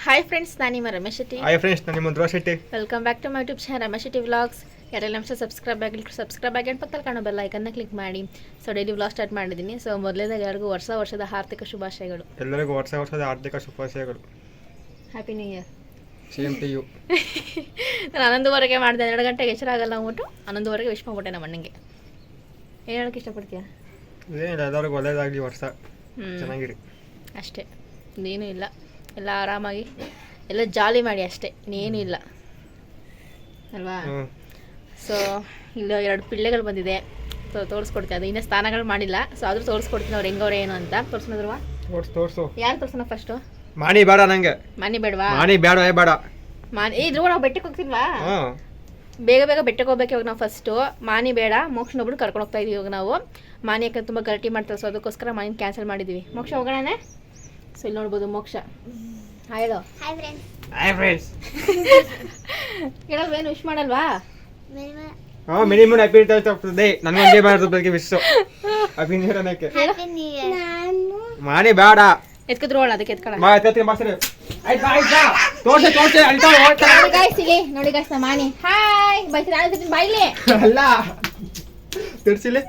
Hi friends, ನಾನು ನಿಮ್ಮ Ramesh Shetty. Hi friends, ನಾನು ನಿಮ್ಮ Dhruva Shetty. Welcome back to my YouTube channel Ramesh Shetty vlogs. ಯಾರೆಲ್ಲ ನಮ್ಮ ಸಬ್ಸ್ಕ್ರೈಬ್ ಆಗಿ ಪಕ್ಕದಲ್ಲಿ ಕಾಣೋ ಬೆಲ್ ಐಕನ್ನ ಕ್ಲಿಕ್ ಮಾಡಿ. ಸೊ ಡೈಲಿ ವ್ಲಾಗ್ ಸ್ಟಾರ್ಟ್ ಮಾಡಿದ್ದೀನಿ. ಸೊ ಮೊದಲೇದಾಗಿ ಎಲ್ಲರಿಗೂ ವರ್ಷದ ಆರ್ಥಿಕ ಶುಭಾಶಯಗಳು. ಎಲ್ಲರಿಗೂ ವರ್ಷದ ಆರ್ಥಿಕ ಶುಭಾಶಯಗಳು. Happy new year. Same to you. ನಾನು 11:15 ಮಾಡಿದೆ. 2 ಗಂಟೆಗೆ ಎಚ್ಚರಾಗಲ್ಲ ಅಂದ್ಬಿಟ್ಟು 11:15 ವಿಶ್ ಮಾಡ್ಬಿಟ್ಟೆ ನಮ್ಮ ಅಣ್ಣಂಗೆ. ಏನು ಹೇಳೋಕ್ಕೆ ಇಷ್ಟಪಡ್ತೀಯಾ? ಏನಿಲ್ಲ, ಎಲ್ಲರಿಗೂ ಒಳ್ಳೇದಾಗಲಿ, ವರ್ಷ ಚೆನ್ನಾಗಿರಿ ಅಷ್ಟೇ, ಇನ್ನೇನು ಇಲ್ಲ. ಎಲ್ಲ ಆರಾಮಾಗಿ ಎಲ್ಲ ಜಾಲಿ ಮಾಡಿ ಅಷ್ಟೇ, ಇನ್ನೇನು ಇಲ್ಲ ಅಲ್ವಾ? ಸೊ ಇಲ್ಲ 2 ಪಿಳ್ಳೆಗಳು ಬಂದಿದೆ. ಸೊ ತೋರಿಸ್ಕೊಡ್ತೀನಿ. ಅದು ಇನ್ನೂ ಸ್ನಾನಗಳು ಮಾಡಿಲ್ಲ. ಸೊ ಆದರೂ ತೋರಿಸ್ಕೊಡ್ತೀನಿ ಅವ್ರು ಹೆಂಗವ್ರೆ ಏನು ಅಂತ. ತೋರಿಸೋದ್ರವಾ? ತೋರಿಸು. ಯಾರು ತೋರಿಸೋಣ ಫಸ್ಟು? ಮಾನಿ ಬೇಡ ನಂಗೆ. ಮಾನಿ ಬೇಡವಾ? ಮಾನಿ ಬೇಡ ಬೇಡ. ಇದ್ರು ನಾವು ಬೆಟ್ಟಕ್ಕೆ ಹೋಗ್ತಿಲ್ವಾ? ಬೇಗ ಬೆಟ್ಟಕ್ಕೆ ಹೋಗ್ಬೇಕು ಇವಾಗ ನಾವು. ಫಸ್ಟು ಮಾನಿ ಬೇಡ, ಮೋಕ್ಷನೊಬ್ರು ಕರ್ಕೊಂಡು ಹೋಗ್ತಾ ಇದೀವಿ ಇವಾಗ ನಾವು. ಮಾನಿ ಯಾಕಂದ್ರೆ ತುಂಬ ಗಟ್ಟಿ ಮಾಡ್ತಾರೆ. ಸೊ ಅದಕ್ಕೋಸ್ಕರ ಮಾನಿನ ಕ್ಯಾನ್ಸಲ್ ಮಾಡಿದ್ದೀವಿ. ಮೋಕ್ಷ ಹೋಗೋಣ. ಸೊ ಇಲ್ಲಿ ನೋಡ್ಬೋದು ಮೋಕ್ಷ. ಹೇಳು. Hi friends. ಹೇಳಲ್ವೇನು? ವಿಶ್ ಮಾಡಲ್ವಾ? Minimum happy returns of the day. ನನಗೆ ಒಂದೇ ಬಾರದ ಬಗ್ಗೆ ವಿಶ್. ಹ್ಯಾಪಿ ನ್ಯೂ ಇಯರ್ ಅನ್ನಕ್ಕೆ. ಮಾನಿ ಬೇಡ. ಎತ್ಕದ್ರೋಳ ಅದಕ್ಕೆ ಎತ್ಕೊಳ್ಳ. ಬಾ ಎತ್ಕತ್ತೀನಿ ಮಾಸ್ಟರ್. ಆಯ್ತು ಆಯ್ತಾ? ತೋರ್ಸೆ ಅಳ್ತಾ ಹೋಗ್ತಾ. ನೋಡಿ ಗಾಯ್ಸ್ ನಮ್ಮ ಮಾನಿ. ಹಾಯ್ ಬೈಸಿ ನಾನು ಬಾಯ್ಲಿ. ಅಲ್ಲ ತಿರ್ಸಿಲಿ.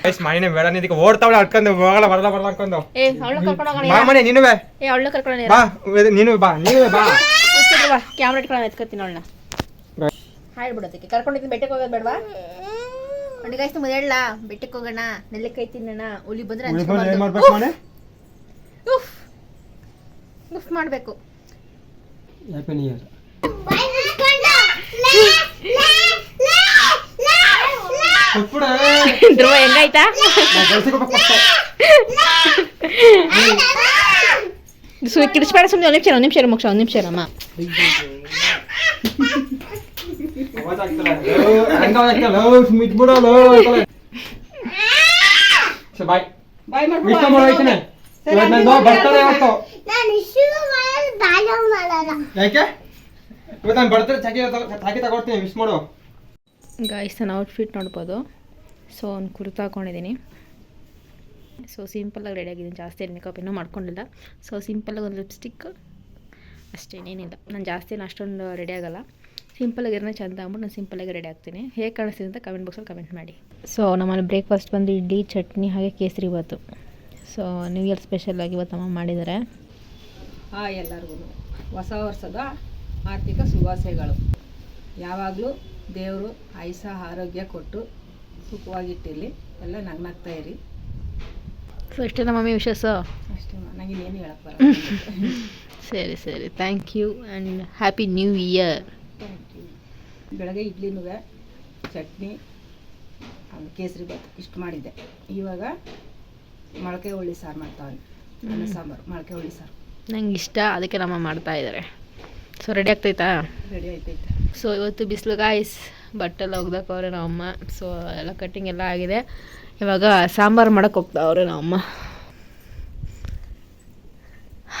ಗೈಸ್ ಮಾನಿನೇ ಬೇಡ ನಿದಕ್ಕೆ ಓಡ್ತಾವಳೆ ಅಡ್ಕೊಂಡು ಹೋಗಲ್ಲ ಬರಲ್ಲ ಅನ್ಕೊಂಡು. ಅವಳು ಕರ್ಕೊಂಡು ಹೋಗೋಣ. ಬಾ ಮನೆ ನೀನುವೆ. ಅವಳು ಕರ್ಕೊಂಡು ಬಾ ನೀನು ಬಾ ಕ್ಯಾಮ್ರಾ ಇಟ್ಕೊಳ್ಳೋಣ. ಎತ್ಕೊತೀನಿ ಅವಳನ್ನ. ಹಾಯ್ ಬಿಡೋದಕ್ಕೆ ಕರ್ಕೊಂಡಿದ್ದೀನಿ. ಬೆಟ್ಟಕ್ಕೆ ಹೋಗೋದು ಬೇಡವಾ? ನೋಡಿ ಗಾಯ್ಸ್ ತುಂಬ ಹೇಳ. ಬೆಟ್ಟಕ್ಕೆ ಹೋಗೋಣ, ನೆಲ್ಲಿಕಾಯಿ ತಿನ್ನೋಣ. ಹುಲಿ ಬಂದ್ರೆ ಉಫ್ ಮಾಡಬೇಕು. Happy new year. ಧ್ರುವ ಹೆಂಗಾಯ್ತಾ? ಕಿಡಿಸ್ಬೇಡ ಸುಮ್ಮನೆ. ಒಂದು ನಿಮಿಷ ಮೋಕ್ಷ, ಒಂದು ನಿಮಿಷ ಅಮ್ಮ. ಗಾಯ್ಸ್ ನನ್ನ ಔಟ್ಫಿಟ್ ನೋಡ್ಬೋದು. ಸೊ ಒಂದು ಕುರ್ತಾ ಹಾಕೊಂಡಿದ್ದೀನಿ. ಸೊ ಸಿಂಪಲ್ಲಾಗಿ ರೆಡಿಯಾಗಿದ್ದೀನಿ. ಜಾಸ್ತಿ ಏನು ಮೇಕಪ್ ಇನ್ನೂ ಮಾಡ್ಕೊಂಡಿಲ್ಲ. ಸೊ ಸಿಂಪಲ್ಲಾಗಿ ಒಂದು ಲಿಪ್ಸ್ಟಿಕ್ ಅಷ್ಟೇ, ಏನೇನಿಲ್ಲ. ನಾನು ಜಾಸ್ತಿ ಏನು ಅಷ್ಟೊಂದು ರೆಡಿ ಆಗೋಲ್ಲ. ಸಿಂಪಲ್ಲಾಗಿರೋನೇ ಚಂದ ಅಂದ್ಬಿಟ್ಟು ನಾನು ಸಿಂಪಲ್ಲಾಗಿ ರೆಡಿ ಆಗ್ತೀನಿ. ಹೇಗೆ ಕಾಣಿಸ್ತೀನಿ ಅಂತ ಕಮೆಂಟ್ ಬಾಕ್ಸಲ್ಲಿ ಕಮೆಂಟ್ ಮಾಡಿ. ಸೊ ನಮ್ಮಲ್ಲಿ ಬ್ರೇಕ್ಫಾಸ್ಟ್ ಬಂದು ಇಡ್ಲಿ, ಚಟ್ನಿ ಹಾಗೆ kesari bath. So new year ಸ್ಪೆಷಲಾಗಿ ಇವತ್ತು ಅಮ್ಮ ಮಾಡಿದ್ದಾರೆ. ಎಲ್ಲರಿಗೂ ಹೊಸ ವರ್ಷದ ಆರ್ಥಿಕ ಶುಭಾಶಯಗಳು. ಯಾವಾಗಲೂ ದೇವರು ಆಯುಷ ಆರೋಗ್ಯ ಕೊಟ್ಟು ಸುಖವಾಗಿಟ್ಟಿರಲಿ. ಎಲ್ಲ ನಗ್ನಾಗ್ತಾ ಇರಿ. ಸೊ ಇಷ್ಟೇ ನಮ್ಮ ಮಮ್ಮಿ ವಿಶೇಷ. ಅಷ್ಟೇ, ನನಗೇನು ಹೇಳಕ್ಕೆ ಬರಲ್ಲ. ಸರಿ thank you and happy new year. Thank you. ಬೆಳಗ್ಗೆ ಇಡ್ಲಿನೂ ಚಟ್ನಿ ಕೇಸರಿ ಬಾತ್ ಇಷ್ಟು ಮಾಡಿದ್ದೆ. ಇವಾಗ ಮೊಳಕೆ ಹುಳಿ ಸಾರು ಮಾಡ್ತಾವೆ. ಅನ್ನ ಸಾಂಬಾರು, ಮೊಳಕೆ ಹುಳಿ ಸಾರು ನಂಗೆ ಇಷ್ಟ, ಅದಕ್ಕೆ ನಮ್ಮ ಮಾಡ್ತಾ ಇದ್ದಾರೆ. ಸೊ ರೆಡಿ ಆಗ್ತೈತಾ? ರೆಡಿ ಆಯ್ತೈತೆ. ಸೊ ಇವತ್ತು ಬಿಸಿಲು ಗಾಯ್ಸ್, ಬಟ್ಟೆಲ್ಲ ಒಗ್ದಕ್ಕವ್ರೆ ನಮ್ಮಮ್ಮ. ಸೊ ಎಲ್ಲ ಕಟ್ಟಿಂಗ್ ಎಲ್ಲ ಆಗಿದೆ. ಇವಾಗ ಸಾಂಬಾರು ಮಾಡೋಕ್ಕೆ ಹೋಗ್ತಾವ್ರೆ ನಮ್ಮಮ್ಮ.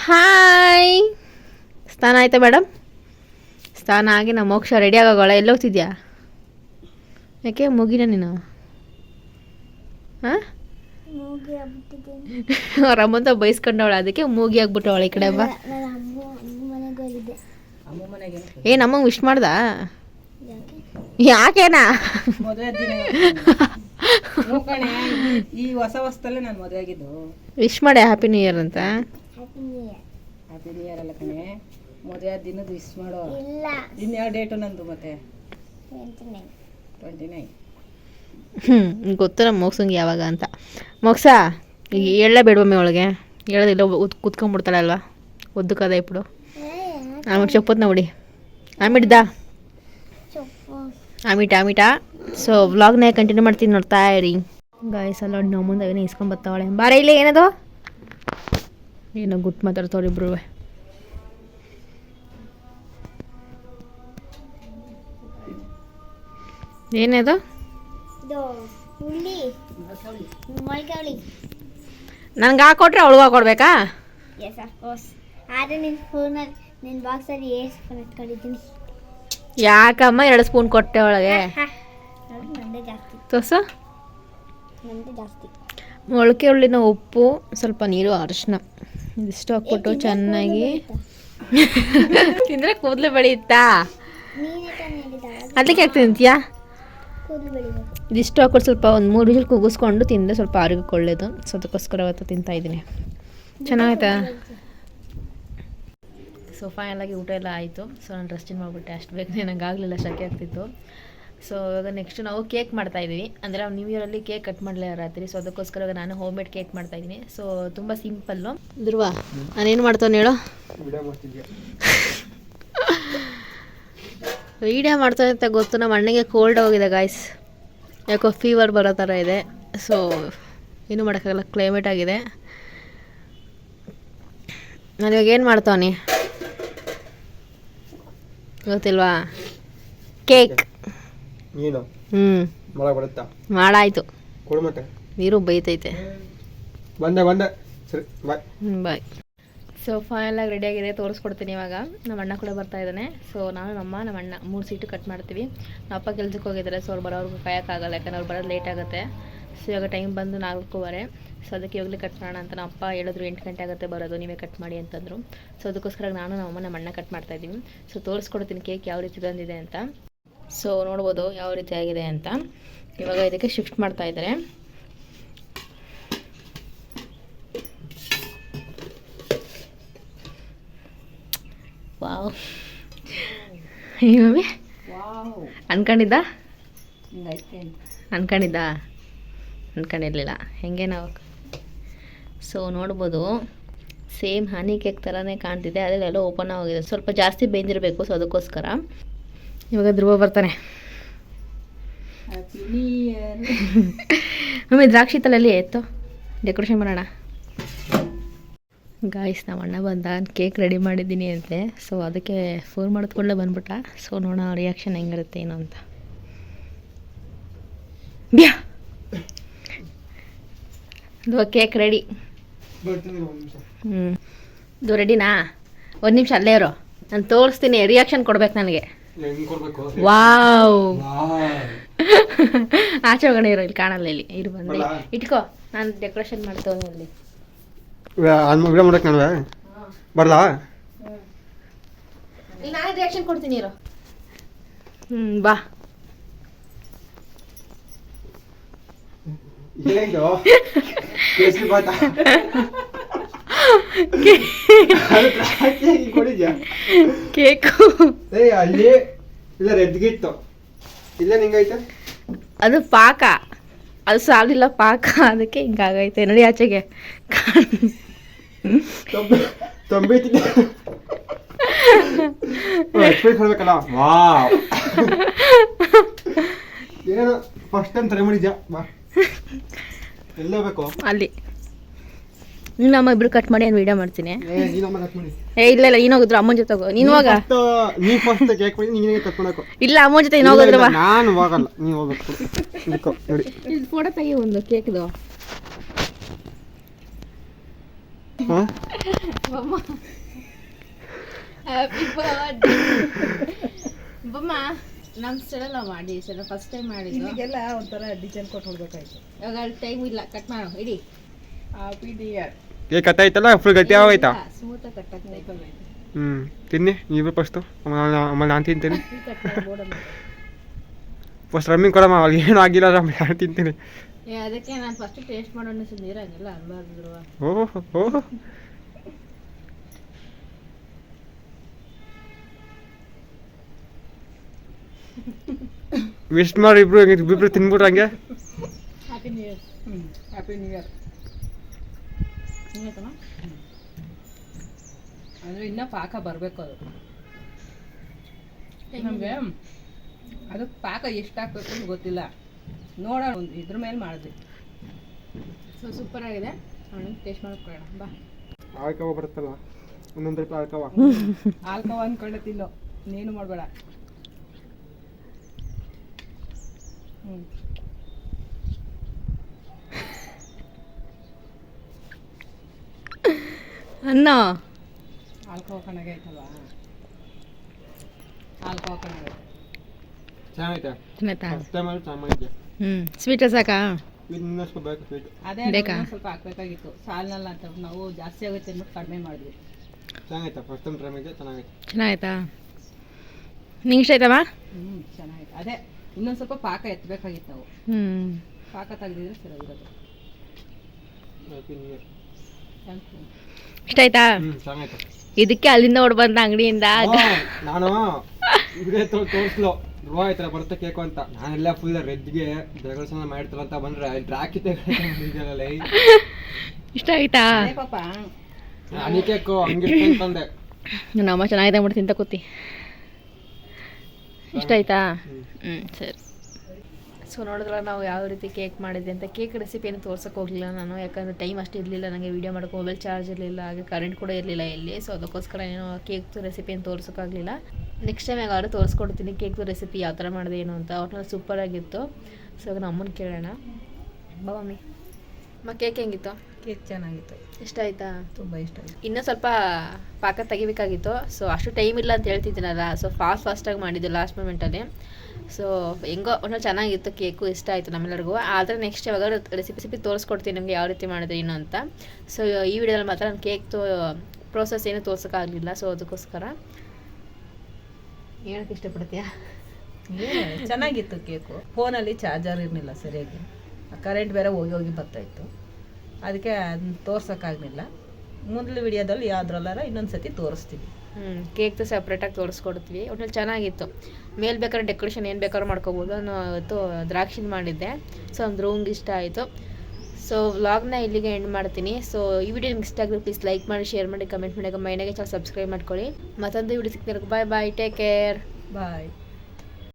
ಹಾಯ್, ಸ್ನಾನ ಆಯ್ತಾ ಮೇಡಮ್? ಸ್ನಾನ ಆಗಿ ನಮ್ಮ ಮೋಕ್ಷ ರೆಡಿ ಆಗೋಗಳ. ಎಲ್ಲ ಹೋಗ್ತಿದ್ಯಾ? ಯಾಕೆ ಮುಗಿನ ನೀನು? ಹಾಂ, ಅವ್ರ ಅಮ್ಮಂತ ಬೈಸ್ಕೊಂಡವಳ, ಅದಕ್ಕೆ ಮೂಗಿ ಆಗ್ಬಿಟ್ಟವಳ. ಈ ಕಡೆ ಬಾ. ನಮ್ಮಂಗೆ ವಿಶ್ ಮಾಡ್ದ? ಯಾಕೇನಾ? ಮದುವೆ ದಿನ ಈ ಹೊಸ ವರ್ಷದಲ್ಲೇ ನಾನು ಮದುವೆ ಆಗಿದ್ದು. ವಿಶ್ ಮಾಡಿ ಹ್ಯಾಪಿ ನ್ಯೂ ಇಯರ್ ಅಂತ. ಹ್ಯಾಪಿ ನ್ಯೂ ಇಯರ್ ಅಲ್ಲ ಕಣೆ, ಮದುವೆ ದಿನದ ವಿಶ್ ಮಾಡೋ. ಇನ್ಯಾವ ಡೇಟು ನಂದು? ಮತ್ತೆ 29. ಗೊತ್ತು ನಮ್ಮ ಮೋಕ್ಸಂಗೆ ಯಾವಾಗ ಅಂತ. ಮೋಕ್ಸ ಈಗ ಹೇಳಲೇ ಬೇಡವಮ್ಮೆ ಒಳಗೆ ಹೇಳೋದಿಲ್ಲ, ಕುತ್ಕೊಂಡ್ಬಿಡ್ತಾಳೆ ಅಲ್ವಾ? ಒದ್ದಕ್ಕದ ಇಪ್ಪಡು ಆಮೇಲೆ ಚಪ್ಪತ್ ನೋಡಿ ಆಮಿಡ್ದಾ ಆಮಿಟ. ಸೊ ವ್ಲಾಗ್ನ ಕಂಟಿನ್ಯೂ ಮಾಡ್ತೀನಿ, ನೋಡ್ತಾ ಇರಿ ಗಾಯ್ಸ್. ಅಲ್ಲ ನಾವು ಮುಂದೆ ಏನೋ ಇಸ್ಕೊಂಡು ಬರ್ತಾವಳೆ. ಬಾರ ಇಲ್ಲಿ. ಏನದು? ಏನೋ ಗುಟ್ಟು ಮಾತಾಡ್ತಾವ್ರಿ ಇಬ್ರು. ಏನದು? ನನ್ಗೆ ಹಾಕೊಟ್ರೆ ಅವಳು ಹಾಕೊಡ್ಬೇಕಾ? ಯಾಕಮ್ಮ 2 ಸ್ಪೂನ್ ಕೊಟ್ಟೆ ಒಳಗೆ? ತೋರ್ಸು. ಮೊಳಕೆ ಹುಳ್ಳಿನ ಉಪ್ಪು, ಸ್ವಲ್ಪ ನೀರು, ಅರಿಶಿನ ಇದಿಷ್ಟು ಹಾಕ್ಬಿಟ್ಟು ಚೆನ್ನಾಗಿ ತಿಂದರೆ ಕೂದಲು ಬೆಳೆಯುತ್ತಾ? ಅದಕ್ಕೆ ಯಾಕೆ ತಿಂತೀಯಾ? ಇದಿಷ್ಟು ಹಾಕೊಂಡು ಸ್ವಲ್ಪ ಒಂದು 3 ವಿಜಿಲ್ ಕೂಗಿಸ್ಕೊಂಡು ತಿಂದರೆ ಸ್ವಲ್ಪ ಆರೋಗ್ಯಕ್ಕೆ ಒಳ್ಳೆಯದು. ಸೊ ಅದಕ್ಕೋಸ್ಕರ ಅವತ್ತು ತಿಂತಾಯಿದ್ದೀನಿ. ಚೆನ್ನಾಗಾಯ್ತಾ? ಸೊ ಫೈನಲಾಗಿ ಊಟ ಎಲ್ಲ ಆಯಿತು. ಸೊ ನಾನು ಡ್ರೆಸ್ ಚೇಂಜ್ ಮಾಡಿಬಿಟ್ಟೆ. ಅಷ್ಟು ಬೇಗನೆ ನನಗೆ ಆಗಲಿಲ್ಲ, ಶಕೆ ಆಗ್ತಿತ್ತು. ಸೊ ಇವಾಗ ನೆಕ್ಸ್ಟ್ ನಾವು ಕೇಕ್ ಮಾಡ್ತಾಯಿದ್ದೀವಿ. ಅಂದರೆ ನ್ಯೂ ಇಯರಲ್ಲಿ ಕೇಕ್ ಕಟ್ ಮಾಡಲಿಲ್ಲ ರಾತ್ರಿ. ಸೊ ಅದಕ್ಕೋಸ್ಕರ ಇವಾಗ ನಾನು ಹೋಮ್ ಮೇಡ್ ಕೇಕ್ ಮಾಡ್ತಾಯಿದ್ದೀನಿ. ಸೊ ತುಂಬ ಸಿಂಪಲ್ಲು. ಧ್ರುವ ನಾನೇನು ಮಾಡ್ತಾನೆ ಹೇಳೋ? ವೀಡಿಯೋ ಮಾಡ್ತಾನೆ ಅಂತ ಗೊತ್ತು. ನಮ್ಮ ಅಣ್ಣಗೆ ಕೋಲ್ಡ್ ಹೋಗಿದೆ ಗಾಯ್ಸ್. ಯಾಕೋ ಫೀವರ್ ಬರೋ ಥರ ಇದೆ. ಸೊ ಏನೂ ಮಾಡೋಕ್ಕಾಗಲ್ಲ, ಕ್ಲೈಮೇಟ್ ಆಗಿದೆ. ನಾನು ಇವಾಗ ಏನು ಮಾಡ್ತಾವನಿ ಗೊತ್ತಿಲ್ವಾ? ಕೇಕ್. ನೀನು ಬರುತ್ತಾ? ಮಾಡಾಯ್ತು. ಕೊಡು ಮತ್ತೆ. ನೀರು ಬೈತೈತೆ. ಬಂದೆ ಸರಿ ಬಾಯ್. ಬಾಯ್. ಸೊ ಫೈನಲಾಗಿ ರೆಡಿಯಾಗಿದೆ, ತೋರಿಸ್ಕೊಡ್ತೀನಿ ಇವಾಗ. ನಮ್ಮ ಅಣ್ಣ ಕೂಡ ಬರ್ತಾ ಇದ್ದಾನೆ. ಸೊ ನಾನು ನಮ್ಮ ಅಣ್ಣ 3 ಸೀಟು ಕಟ್ ಮಾಡ್ತೀವಿ. ನಮ್ಮ ಅಪ್ಪ ಕೆಲ್ಸಕ್ಕೆ ಹೋಗಿದ್ದಾರೆ. ಸೊ ಅವ್ರು ಬರೋವ್ರಿಗೂ ಕಾಯೋಕ್ಕಾಗಲ್ಲ, ಯಾಕಂದ್ರೆ ಅವ್ರು ಬರೋದು ಲೇಟ್ ಆಗುತ್ತೆ. ಸೊ ಇವಾಗ ಟೈಮ್ ಬಂದು 4:15. ಸೊ ಅದಕ್ಕೆ ಇವಾಗಲೇ ಕಟ್ ಮಾಡೋಣ ಅಂತ ನಮ್ಮ ಅಪ್ಪ ಹೇಳಿದ್ರು 8 ಗಂಟೆ ಆಗುತ್ತೆ ಬರೋದು, ನೀವೇ ಕಟ್ ಮಾಡಿ ಅಂತಂದರು. ಸೊ ಅದಕ್ಕೋಸ್ಕರ ನಾನು ನಮ್ಮ ಅಣ್ಣ ಕಟ್ ಮಾಡ್ತಾಯಿದ್ದೀವಿ. ಸೊ ತೋರಿಸ್ಕೊಡ್ತೀನಿ ಕೇಕ್ ಯಾವ ರೀತಿ ಬಂದಿದೆ ಅಂತ. ಸೊ ನೋಡ್ಬೋದು ಯಾವ ರೀತಿ ಆಗಿದೆ ಅಂತ. ಇವಾಗ ಇದಕ್ಕೆ ಶಿಫ್ಟ್ ಮಾಡ್ತಾ ಇದ್ದಾರೆ. ವಾವ್, ಮಮ್ಮಿ ಅನ್ಕೊಂಡಿದ್ದ ಅನ್ಕೊಂಡಿರ್ಲಿಲ್ಲ ಹೆಂಗೆ ನಾವು. ಸೊ ನೋಡ್ಬೋದು ಸೇಮ್ ಹನಿ ಕೇಕ್ ಥರನೇ ಕಾಣ್ತಿದೆ. ಅದರಲ್ಲೆಲ್ಲ ಓಪನ್ ಆಗಿದೆ, ಸ್ವಲ್ಪ ಜಾಸ್ತಿ ಬೇಯ್ದಿರಬೇಕು. ಸೊ ಅದಕ್ಕೋಸ್ಕರ ಇವಾಗ ಧ್ರುವ ಬರ್ತಾನೆ. ಮಮ್ಮಿ ದ್ರಾಕ್ಷಿ ತಲೆಯಲ್ಲಿ ಎತ್ತು ಡೆಕೋರೇಷನ್ ಮಾಡೋಣ. ಗಾಯ್ಸ್ ನಮ್ಮ ಅಣ್ಣ ಬಂದ, ಕೇಕ್ ರೆಡಿ ಮಾಡಿದ್ದೀನಿ ಅಂತೆ. ಸೊ ಅದಕ್ಕೆ ಫೋನ್ ಮಾಡಿದ್ಕೊಳ್ಳೆ ಬಂದ್ಬಿಟ್ಟ. ಸೊ ನೋಡೋಣ ರಿಯಾಕ್ಷನ್ ಹೆಂಗಿರುತ್ತೆ ಏನು ಅಂತ. ಬ್ಯಾ ಇದು ಕೇಕ್ ರೆಡಿ. ಇದು ರೆಡಿನಾ? 1 ನಿಮಿಷ ಅಲ್ಲೇ ಇರೋ, ನಾನು ತೋರಿಸ್ತೀನಿ. ರಿಯಾಕ್ಷನ್ ಕೊಡ್ಬೇಕು ನನಗೆ. ವಾವ್, ಆಚೆ ಒಳಗಡೆ ಇರೋ, ಇಲ್ಲಿ ಕಾಣಲ್ಲ. ಇಲ್ಲಿ ಬಂದೆ ಇಟ್ಕೋ, ನಾನು ಡೆಕೋರೇಷನ್ ಮಾಡ್ತೇವೆ ಅಲ್ಲಿ. ಮಾಡಕ್ ನಾನು ಬರ್ಲಾ? ನಾನು ರಿಯಾಕ್ಷನ್ ಕೊಡ್ತೀನಿ ಇರೋ. ಬಾ. ಕೇಕು ಅಲ್ಲಿ ಇಲ್ಲ ರೆಡ್ಗಿತ್ತು, ಇಲ್ಲ ನಿಂಗೈತೆ. ಅದು ಪಾಕ, ಅದು ಸಾಲಿಲ್ಲ ಪಾಕ, ಅದಕ್ಕೆ ಹಿಂಗಾಗೈತೆ. ನೋಡಿ ಆಚೆಗೆ ಹೇಳ್ಬೇಕಲ್ಲ. ವಾವ್, ಏನು ಫಸ್ಟ್ ಟೈಮ್ ಟ್ರೈ ಮಾಡಿದ್ಯಾ? ಬಾ, ಎಲ್ಲ ಬೇಕು ಅಲ್ಲಿ. ನೀನು ಅಮ್ಮ ಇಬ್ರು ಕಟ್ ಮಾಡಿ ನಾನು ವಿಡಿಯೋ ಮಾಡ್ತೀನಿ. ಏ ಇಲ್ಲ ನೀನು ಹೋಗಿದ್ರು ಅಮ್ಮನ ಜೊತೆ ಹೋಗು. ನೀನು ಹೋಗ. ನೀ ಫಸ್ಟ್ ಕೇಕ್ ಮಾಡಿ ನೀನೇ ಕಟ್ ಮಾಡಬೇಕು. ಇಲ್ಲ ಅಮ್ಮನ ಜೊತೆ ನೀನು ಹೋಗಿದ್ರು. ನಾನು ಹೋಗಲ್ಲ, ನೀನು ಹೋಗ್ಬೇಕು. ನೋಡಿ ಇದು ಫೋಟೋ ತೆಗಿ ಒಂದು ಕೇಕ್ದು. ಹ್ಯಾಪಿ ಬರ್ತ್ಡೇ ಬಮ್ಮ. ನಮ್ಮ ಸ್ಟೈಲ್ ಮಾಡಿ ಸರ್ ಫಸ್ಟ್ ಟೈಮ್ ಮಾಡಿದ್ದು. ಈಗೆಲ್ಲ ಒಂಥರ ಡಿಸೈನ್ ಕೊಟ್ಟು ಹೊಡ್ಬೇಕಾಯ್ತು. ಇವಾಗ ಟೈಮ್ ಇಲ್ಲ, ಕಟ್ ಮಾಡೋ ಇಡಿ. Happy new year. ಕೇಕ್ ಕತ್ತಾಯ್ತಲ್ಲ, ಫುಲ್ ಗಟ್ಟಿ ಆಗೋಯ್ತಾ? ಸ್ಮೂತಾಗಿ ಕಟ್ಟಾಗ್ತೈತೆ. ತಿನ್ನಿ ನೀವು ಫಸ್ಟು, ಆಮೇಲೆ ನಾನು ತಿಂತೀನಿ. ಫಸ್ಟ್ ರಮ್ಮಿಂಗ್ ಕೊಡಮ್ಮ, ಅವ್ರಿಗೆ ಏನೂ ಆಗಿಲ್ಲ, ನಾನು ತಿಂತೀನಿ. ಅದಕ್ಕೆ ನಾನು ಫಸ್ಟ್ ಟೇಸ್ಟ್ ಮಾಡೋಣ ನೀರಾಗಿಲ್ಲ ಅನ್ಬಾರ್ದು. ಓಹೋ ವಿಶ್ ಮಾಡಿ ಇಬ್ರು ತಿನ್ಬಿಟ್ರು ಹಂಗೆ. Happy new year. Happy new year. ಅಂದರೆ ಇನ್ನೂ ಪಾಕ ಬರಬೇಕು. ಅದು ನಮಗೆ ಅದು ಪಾಕ ಎಷ್ಟು ಹಾಕ್ಬೇಕು ಅಂತ ಗೊತ್ತಿಲ್ಲ. ನೋಡೋಣ, ಒಂದು ಇದ್ರ ಮೇಲೆ ಮಾಡಿದ್ವಿ. ಸೊ ಸೂಪರ್ ಆಗಿದೆ. ಟೇಸ್ಟ್ ಮಾಡ್ಕೊಳ್ಳೋಣ ಬಾ. ಆಳ್ಕವ ಬರುತ್ತಲ್ಲ, ಒಂದೊಂದು ರೂಪಾಯಿ ಆಳ್ಕವ. ಆಲ್ಕವ ಅಂದ್ಕೊಂಡೆ ತಿನ್ನೋ, ನೀನು ಮಾಡಬೇಡ. ಅನ್ನ ಆಲ್ಕವ ಕಣಗೆ ಐತಲ್ವಾ, ಆಲ್ಕವ ಕಣಗೆ ಚೆನ್ನಾಗೈತೆ. ಚೆನ್ನಾಗಿದ್ಯಾ? ಸ್ವೀಟ್ ಸಾಕಾ? ಇನ್ನಷ್ಟು ಬೇಕು ಸ್ವೀಟ್. ಅದೇ ಬೇಕಾ? ಸ್ವಲ್ಪ ಹಾಕ್ಬೇಕಾಗಿತ್ತು ಸಾಲಿನಲ್ಲ ಅಂತ ನಾವು ಜಾಸ್ತಿ ಆಗುತ್ತೆ ಅಂದ್ಬಿಟ್ಟು ಕಡಿಮೆ ಮಾಡಿದ್ವಿ. ಚೆನ್ನಾಗೈತೆ ಫಸ್ಟ್ ಟೈಮ್ ಟ್ರೈ ಮಾಡಿದ್ದೆ ಚೆನ್ನಾಗೈತೆ. ಚೆನ್ನಾಗಾಯ್ತಾ? ನಿಂಗೆ ಇಷ್ಟ ಆಯ್ತಮ್ಮ? ಚೆನ್ನಾಗಿದೆ. ಅದೇ ಇನ್ನೊಂದು ಸ್ವಲ್ಪ ಪಾಕ ಎತ್ತಬೇಕಾಗಿತ್ತು ನಾವು. ಪಾಕ ತೆಗೆದಿದ್ರೆ ಸರಿಯಾಗಿರೋದು. ಇಷ್ಟ ಆಯ್ತಾ? ಚೆನ್ನಾಗೈತೆ. ಇದಕ್ಕೆ ಅಲ್ಲಿಂದ ಓಡ್ ಬಂದ ಅಂಗಡಿಯಿಂದ. ನಾನು ಇದೇ ತೋರಿಸ್ಲು ರೋ ಆಯ್ತಲ್ಲ ಬರುತ್ತೆ ಕೇಕು ಅಂತ, ನಾನೆಲ್ಲ ಫುಲ್ ರೆಡ್ಗೆ ಡೆಕೋರೇಷನ್ ಮಾಡಿರ್ತಾರ ಅಂತ ಬಂದ್ರೆ ಇಲ್ಲಿ ರಾಕಿ ಇಷ್ಟ ಆಯ್ತಾ? ಪಾಪ ಹನಿ ಕೇಕು ಹಂಗೆ ಅಂತಂದೆ. ನಮ್ಮ ಚೆನ್ನಾಗಿದೆ ಮಾಡಿ ತಿಂತ ಕೂತಿ. ಇಷ್ಟ ಆಯ್ತಾ? ಸರಿ. ಸೊ ನೋಡಿದ್ರೆ ನಾವು ಯಾವ ರೀತಿ ಕೇಕ್ ಮಾಡಿದ್ದೆ ಅಂತ. ಕೇಕ್ ರೆಸಿಪಿ ಏನು ತೋರ್ಸೋಕೆ ಹೋಗಲಿಲ್ಲ ನಾನು, ಯಾಕಂದರೆ ಟೈಮ್ ಅಷ್ಟು ಇರಲಿಲ್ಲ ನನಗೆ. ವೀಡಿಯೋ ಮಾಡೋಕೆ ಮೊಬೈಲ್ ಚಾರ್ಜ್ ಇರಲಿಲ್ಲ, ಹಾಗೆ ಕರೆಂಟ್ ಕೂಡ ಇರಲಿಲ್ಲ ಎಲ್ಲಿ. ಸೊ ಅದಕ್ಕೋಸ್ಕರ ಏನೋ ಕೇಕ್ದು ರೆಸಿಪಿ ಏನು ತೋರ್ಸೋಕ್ಕಾಗಲಿಲ್ಲ. ನೆಕ್ಸ್ಟ್ ಟೈಮ್ ಯಾವಾಗಾದ್ರೂ ತೋರಿಸ್ಕೊಡ್ತೀನಿ ಕೇಕ್ದು ರೆಸಿಪಿ ಯಾವ ಥರ ಮಾಡಿದೆ ಏನು ಅಂತ. ಒಟ್ಟಿನಲ್ಲಿ ಸೂಪರಾಗಿತ್ತು. ಸೊ ಇವಾಗ ನಮ್ಮನ್ನು ಕೇಳೋಣ. ಬಾ ಮಮ್ಮಿ, ಕೇಕ್ ಹೆಂಗಿತ್ತು? ಕೇಕ್ ಚೆನ್ನಾಗಿತ್ತು. ಇಷ್ಟ ಆಯ್ತಾ? ತುಂಬ ಇಷ್ಟ ಆಯಿತು. ಇನ್ನೂ ಸ್ವಲ್ಪ ಪಾಕ ತೆಗಿಬೇಕಾಗಿತ್ತು. ಸೊ ಅಷ್ಟು ಟೈಮ್ ಇಲ್ಲ ಅಂತ ಹೇಳ್ತಿದ್ದೀನಲ್ಲ, ಸೊ ಫಾಸ್ಟಾಗಿ ಮಾಡಿದ್ದು ಲಾಸ್ಟ್ ಮೂಮೆಂಟಲ್ಲಿ. ಸೊ ಹೆಂಗೋ ಒಂದೊಂದು ಚೆನ್ನಾಗಿತ್ತು ಕೇಕು, ಇಷ್ಟ ಆಯಿತು ನಮ್ಮೆಲ್ಲರಿಗೂ. ಆದರೆ ನೆಕ್ಸ್ಟ್ ಯಾವಾಗ ರೆಸಿಪಿ ತೋರಿಸ್ಕೊಡ್ತೀನಿ ನಿಮಗೆ ಯಾವ ರೀತಿ ಮಾಡಿದೆ ಏನು ಅಂತ. ಸೊ ಈ ವಿಡಿಯೋದಲ್ಲಿ ಮಾತ್ರ ನಾನು ಕೇಕ್ದು ಪ್ರೋಸೆಸ್ ಏನು ತೋರ್ಸೋಕ್ಕಾಗಲಿಲ್ಲ. ಸೊ ಅದಕ್ಕೋಸ್ಕರ ಹೇಳೋಕ್ಕೆ ಇಷ್ಟಪಡ್ತೀಯಾ? ಚೆನ್ನಾಗಿತ್ತು ಕೇಕು. ಫೋನಲ್ಲಿ ಚಾರ್ಜರ್ ಇರಲಿಲ್ಲ ಸರಿಯಾಗಿ, ಕರೆಂಟ್ ಬೇರೆ ಹೋಗಿ ಬರ್ತಾಯಿತ್ತು, ಅದಕ್ಕೆ ಅದನ್ನ ತೋರ್ಸೋಕ್ಕಾಗಲಿಲ್ಲ. ಮೊದಲು ವಿಡಿಯೋದಲ್ಲಿ ಯಾವುದ್ರಲ್ಲಾರ ಇನ್ನೊಂದು ಸತಿ ತೋರಿಸ್ತೀವಿ. ಕೇಕ್ದು ಸಪ್ರೇಟಾಗಿ ತೋರಿಸ್ಕೊಡ್ತೀವಿ. ಒಟ್ನಲ್ಲಿ ಚೆನ್ನಾಗಿತ್ತು. ಮೇಲೆ ಬೇಕಾದ್ರೆ ಡೆಕೋರೇಷನ್ ಏನು ಬೇಕಾದ್ರೂ ಮಾಡ್ಕೋಬೋದು. ನಾನು ಇವತ್ತು ದ್ರಾಕ್ಷಿನ ಮಾಡಿದ್ದೆ. ಸೊ ಒಂದು ರೂಮ್ಗೆ ಇಷ್ಟ ಆಯಿತು. ಸೊ ವ್ಲಾಗ್ನ ಇಲ್ಲಿಗೆ ಎಂಡ್ ಮಾಡ್ತೀನಿ. ಸೊ ಈ ವಿಡಿಯೋ ನಿಮ್ಗೆ ಇಷ್ಟ ಆಗಿದ್ರೆ ಪ್ಲೀಸ್ ಲೈಕ್ ಮಾಡಿ, ಶೇರ್ ಮಾಡಿ, ಕಮೆಂಟ್ ಮಾಡಿ, ಮೈನಾಗೆ ಚಾನಲ್ ಸಬ್ಸ್ಕ್ರೈಬ್ ಮಾಡ್ಕೊಳ್ಳಿ. ಮತ್ತೊಂದು ವಿಡಿಯೋ ಸಿಗ್ತಿರೋ. ಬಾಯ್ ಬಾಯ್, ಟೇಕ್ ಕೇರ್, ಬಾಯ್.